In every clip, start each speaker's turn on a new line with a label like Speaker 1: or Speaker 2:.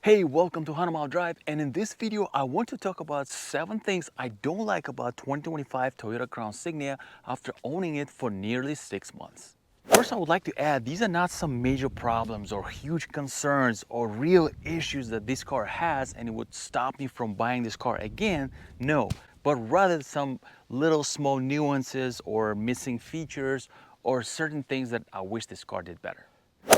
Speaker 1: Hey, welcome to 100 Mile Drive, and in this video I want to talk about 7 things I don't like about 2025 Toyota Crown Signia after owning it for nearly 6 months. First, I would like to add these are not some major problems or huge concerns or real issues that this car has and it would stop me from buying this car again. No, but rather some little small nuances or missing features or certain things that I wish this car did better.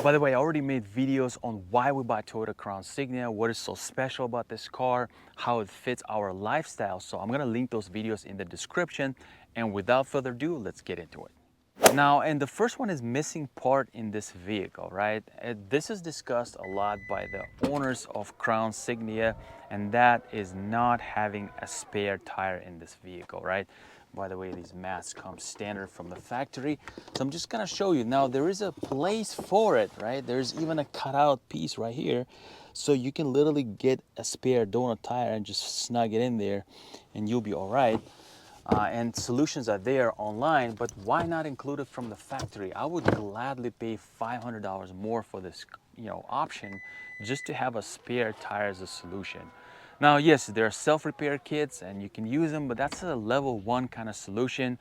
Speaker 1: By the way, I already made videos on why we buy Toyota Crown Signia, what is so special about this car, how it fits our lifestyle. So I'm gonna link those videos in the description. And without further ado, let's get into it. Now, and the first one is missing part in this vehicle, right? This is discussed a lot by the owners of Crown Signia, and that is not having a spare tire in this vehicle, right? By the way, these mats come standard from the factory. So I'm just gonna show you. Now, there is a place for it, right? There's even a cutout piece right here. So you can literally get a spare donut tire and just snug it in there and you'll be all right. And solutions are there online, but why not include it from the factory? I would gladly pay $500 more for this, option just to have a spare tire as a solution. Now, yes, there are self-repair kits and you can use them, but that's a level 1 kind of solution,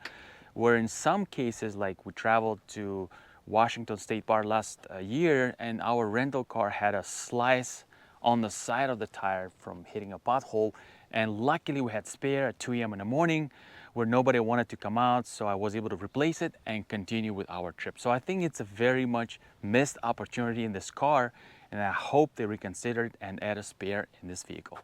Speaker 1: where in some cases, like we traveled to Washington State Park last year and our rental car had a slice on the side of the tire from hitting a pothole, and luckily we had spare at 2 a.m. in the morning where nobody wanted to come out, so I was able to replace it and continue with our trip. So I think it's a very much missed opportunity in this car, and I hope they reconsider it and add a spare in this vehicle.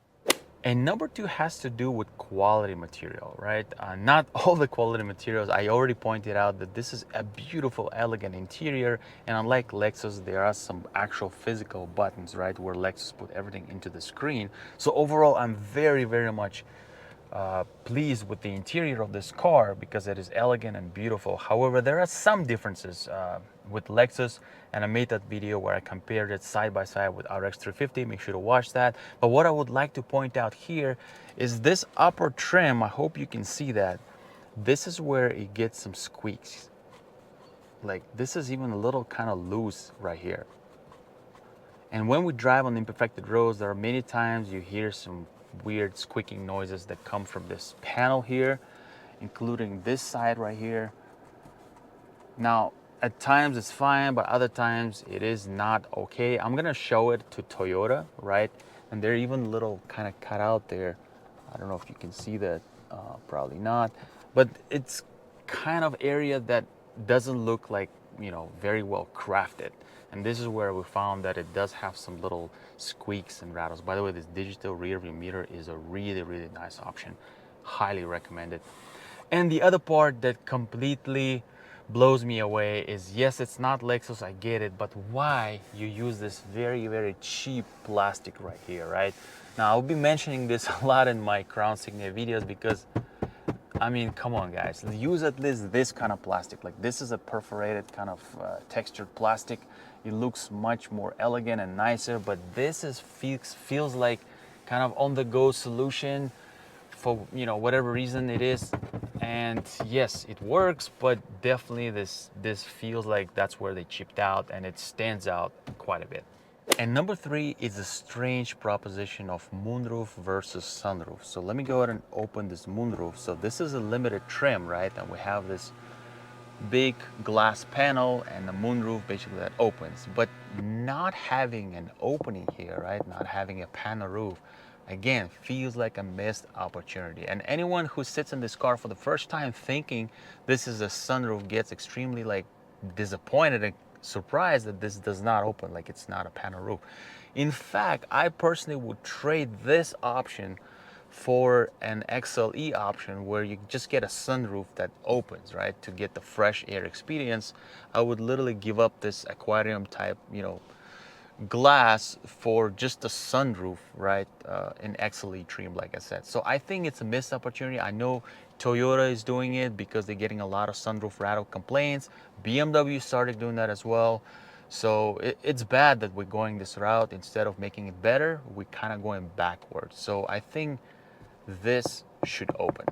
Speaker 1: And number 2 has to do with quality material, right? Not all the quality materials. I already pointed out that this is a beautiful, elegant interior. And unlike Lexus, there are some actual physical buttons, right? Where Lexus put everything into the screen. So overall, I'm very, very much pleased with the interior of this car because it is elegant and beautiful. However, there are some differences with Lexus, and I made that video where I compared it side by side with RX 350. Make sure to watch that. But what I would like to point out here is this upper trim. I hope you can see that. This is where it gets some squeaks. Like this is even a little kind of loose right here. And when we drive on imperfected roads, there are many times you hear some weird squeaking noises that come from this panel here, including this side right here. Now, at times it's fine, but other times it is not okay. I'm gonna show it to Toyota, right? And they're even little kind of cut out there. I don't know if you can see that, probably not, but it's kind of area that doesn't look like, very well crafted. And this is where we found that it does have some little squeaks and rattles. By the way, this digital rear view mirror is a really, really nice option. Highly recommended. And the other part that completely blows me away is, yes, it's not Lexus, I get it, but why you use this very, very cheap plastic right here, right? Now, I'll be mentioning this a lot in my Crown Signia videos because, I mean, come on, guys. Use at least this kind of plastic. Like, this is a perforated kind of textured plastic. It looks much more elegant and nicer, but this is feels like kind of on-the-go solution for, whatever reason it is. And yes, it works, but definitely this feels like that's where they chipped out, and it stands out quite a bit. And number 3 is a strange proposition of moonroof versus sunroof. So let me go ahead and open this moonroof. So this is a limited trim, right? And we have this big glass panel and the moonroof basically that opens. But not having an opening here, right? Not having a panel roof, again, feels like a missed opportunity. And anyone who sits in this car for the first time thinking this is a sunroof gets extremely disappointed and surprised that this does not open, like it's not a panel roof. In fact, I personally would trade this option for an XLE option where you just get a sunroof that opens, right? To get the fresh air experience, I would literally give up this aquarium type, glass for just a sunroof, right? In XLE trim, like I said. So I think it's a missed opportunity. I know Toyota is doing it because they're getting a lot of sunroof rattle complaints. BMW started doing that as well. So it's bad that we're going this route. Instead of making it better, we're kind of going backwards. So I think this should open.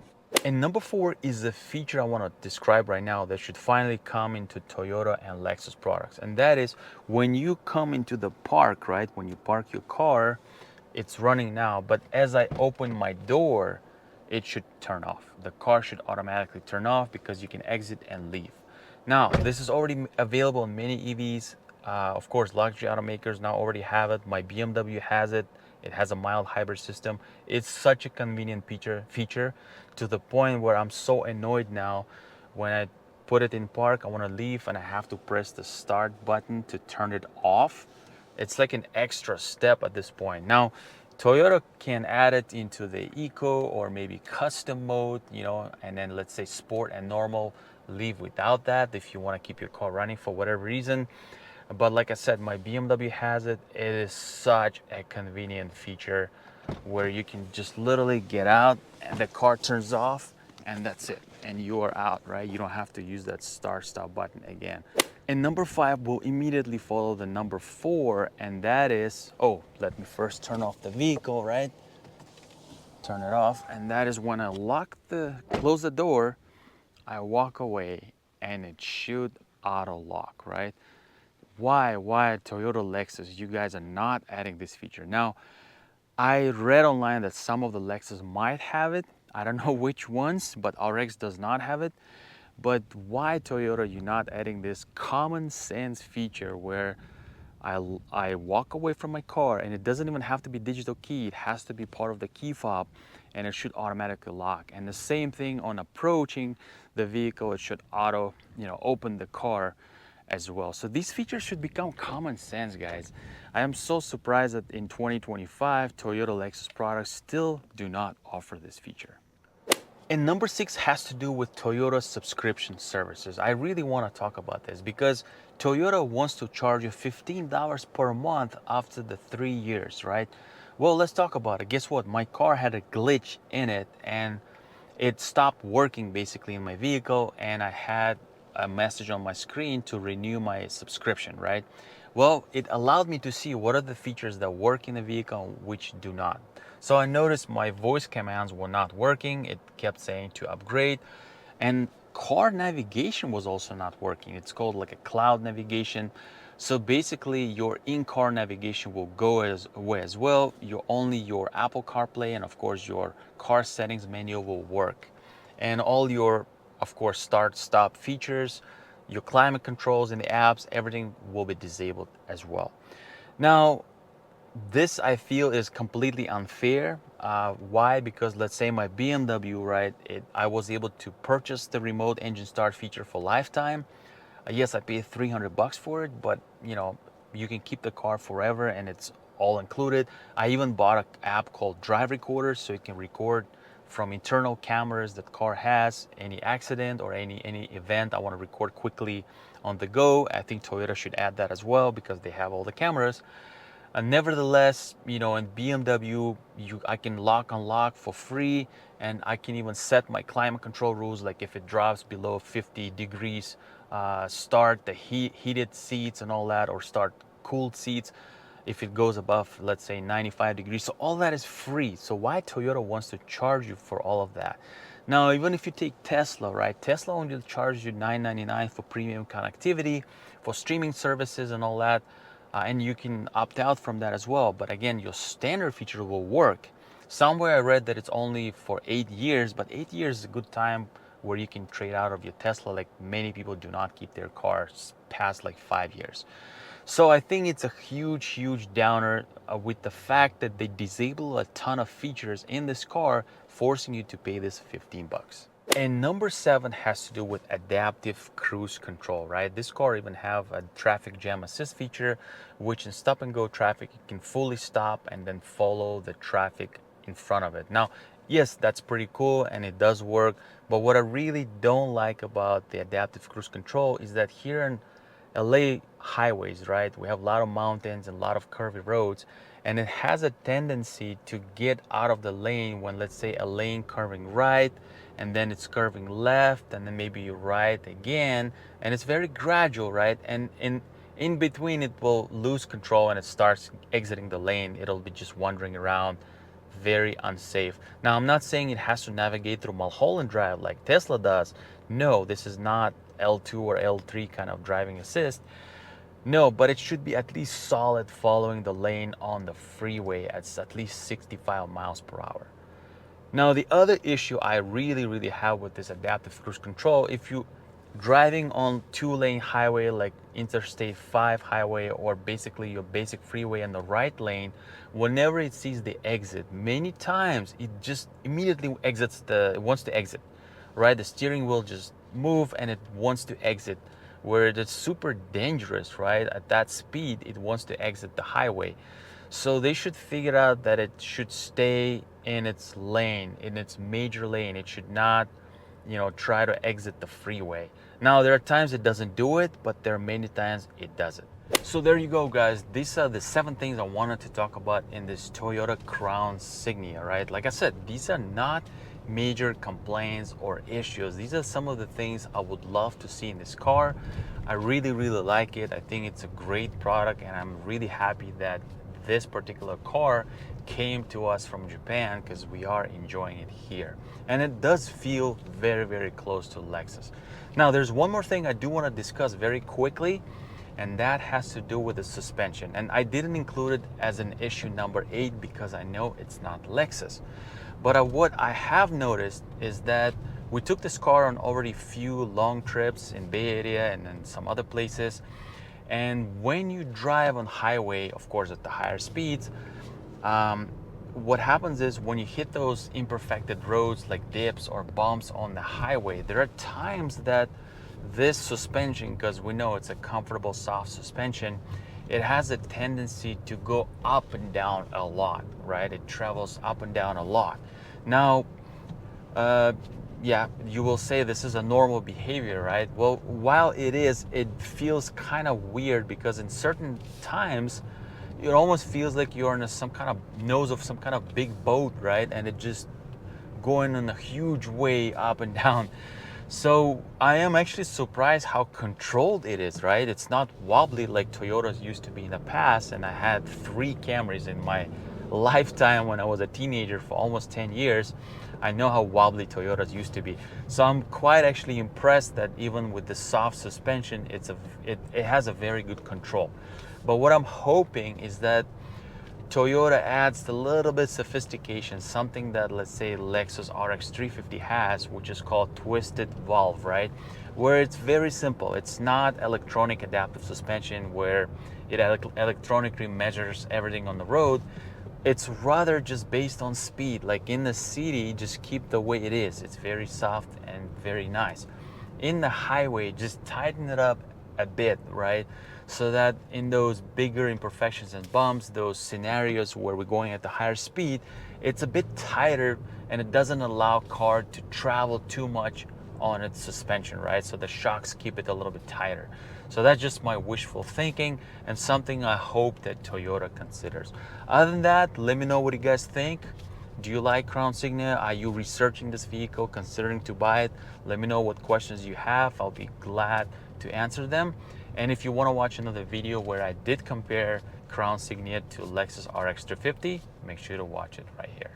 Speaker 1: And number 4 is the feature I want to describe right now that should finally come into Toyota and Lexus products. And that is when you come into the park, right? When you park your car, it's running now. But as I open my door, it should turn off. The car should automatically turn off because you can exit and leave. Now, this is already available in many EVs. Of course, luxury automakers now already have it. My BMW has it. It has a mild hybrid system. It's such a convenient feature to the point where I'm so annoyed now when I put it in park, I want to leave and I have to press the start button to turn it off. It's like an extra step at this point. Now, Toyota can add it into the eco or maybe custom mode, and then let's say sport and normal, leave without that if you want to keep your car running for whatever reason. But like I said, my BMW has it. It is such a convenient feature where you can just literally get out and the car turns off and that's it. And you are out, right? You don't have to use that start stop button again. And number 5 will immediately follow the number 4, and that is, oh, let me first turn off the vehicle, right? Turn it off, and that is when I close the door, I walk away and it should auto lock, right? Why Toyota Lexus, you guys are not adding this feature? Now, I read online that some of the Lexus might have it. I don't know which ones, but RX does not have it. But why Toyota, you're not adding this common sense feature where I walk away from my car and it doesn't even have to be digital key. It has to be part of the key fob and it should automatically lock. And the same thing on approaching the vehicle, it should auto, open the car as well. So these features should become common sense, guys. I am so surprised that in 2025, Toyota Lexus products still do not offer this feature. And number 6 has to do with Toyota subscription services. I really want to talk about this because Toyota wants to charge you $15 per month after the 3 years, right? Well, let's talk about it. Guess what? My car had a glitch in it and it stopped working basically in my vehicle, and I had a message on my screen to renew my subscription, right? Well, it allowed me to see what are the features that work in the vehicle and which do not. So I noticed my voice commands were not working. It kept saying to upgrade, and car navigation was also not working. It's called like a cloud navigation. So basically your in-car navigation will go away as well. Only your Apple CarPlay and of course your car settings menu will work. And all your, of course, start stop features, your climate controls in the apps, everything will be disabled as well. Now, this I feel is completely unfair. Why? Because let's say my BMW, right? I was able to purchase the remote engine start feature for lifetime. Yes, I paid $300 for it, but you can keep the car forever and it's all included. I even bought an app called Drive Recorder so you can record from internal cameras that car has any accident or any event I want to record quickly on the go. I think Toyota should add that as well because they have all the cameras. Nevertheless, in BMW, I can lock unlock for free, and I can even set my climate control rules, like if it drops below 50 degrees, start the heated seats and all that, or start cooled seats if it goes above, let's say, 95 degrees. So all that is free. So why Toyota wants to charge you for all of that? Now, even if you take Tesla, right? Tesla only charges you $9.99 for premium connectivity, for streaming services and all that. And you can opt out from that as well. But again, your standard feature will work. Somewhere I read that it's only for 8 years, but 8 years is a good time where you can trade out of your Tesla. Like many people do not keep their cars past like 5 years. So I think it's a huge downer with the fact that they disable a ton of features in this car, forcing you to pay this 15 bucks. And number 7 has to do with adaptive cruise control, right? This car even have a traffic jam assist feature, which in stop and go traffic, you can fully stop and then follow the traffic in front of it. Now, yes, that's pretty cool and it does work. But what I really don't like about the adaptive cruise control is that here in LA highways, right? We have a lot of mountains and a lot of curvy roads, and it has a tendency to get out of the lane when, let's say, a lane curving right, and then it's curving left, and then maybe right again, and it's very gradual, right? And in between, it will lose control and it starts exiting the lane. It'll be just wandering around, very unsafe. Now, I'm not saying it has to navigate through Mulholland Drive like Tesla does. No, this is not L2 or L3 kind of driving assist. No, but it should be at least solid following the lane on the freeway at least 65 miles per hour. Now, the other issue I really have with this adaptive cruise control, if you driving on 2-lane highway like Interstate 5 highway or basically your basic freeway in the right lane, whenever it sees the exit, many times it just immediately wants to exit, right? The steering wheel just move and it wants to exit, where it's super dangerous, right? At that speed, it wants to exit the highway. So they should figure out that it should stay in its lane, in its major lane. It should not, try to exit the freeway. Now, there are times it doesn't do it, but there are many times it does it. So there you go, guys. These are the 7 things I wanted to talk about in this Toyota Crown Signia, right? Like I said, these are not major complaints or issues. These are some of the things I would love to see in this car. I really like it. I think it's a great product, and I'm really happy that this particular car came to us from Japan, because we are enjoying it here. And it does feel very close to Lexus. Now, there's one more thing I do want to discuss very quickly, and that has to do with the suspension. And I didn't include it as an issue number 8 because I know it's not Lexus. But what I have noticed is that we took this car on already few long trips in Bay Area and then some other places. And when you drive on highway, of course, at the higher speeds, what happens is when you hit those imperfected roads like dips or bumps on the highway, there are times that this suspension, because we know it's a comfortable soft suspension, it has a tendency to go up and down a lot, right? It travels up and down a lot. Now, yeah, you will say this is a normal behavior, right? Well, while it is, it feels kind of weird, because in certain times, it almost feels like you're in some kind of nose of some kind of big boat, right? And it just going in a huge way up and down. So I am actually surprised how controlled it is, right? It's not wobbly like Toyotas used to be in the past. And I had 3 Camrys in my lifetime when I was a teenager for almost 10 years. I know how wobbly Toyotas used to be. So I'm quite actually impressed that even with the soft suspension, it has a very good control. But what I'm hoping is that Toyota adds a little bit sophistication, something that, let's say, Lexus RX 350 has, which is called twisted valve, right? Where it's very simple. It's not electronic adaptive suspension where it electronically measures everything on the road. It's rather just based on speed. Like in the city, just keep the way it is. It's very soft and very nice. In the highway, just tighten it up a bit, right? So that in those bigger imperfections and bumps, those scenarios where we're going at the higher speed, it's a bit tighter and it doesn't allow car to travel too much on its suspension, right? So the shocks keep it a little bit tighter. So that's just my wishful thinking and something I hope that Toyota considers. Other than that, let me know what you guys think. Do you like Crown Signia? Are you researching this vehicle, considering to buy it? Let me know what questions you have. I'll be glad to answer them. And if you want to watch another video where I did compare Crown Signia to Lexus RX 350, make sure to watch it right here.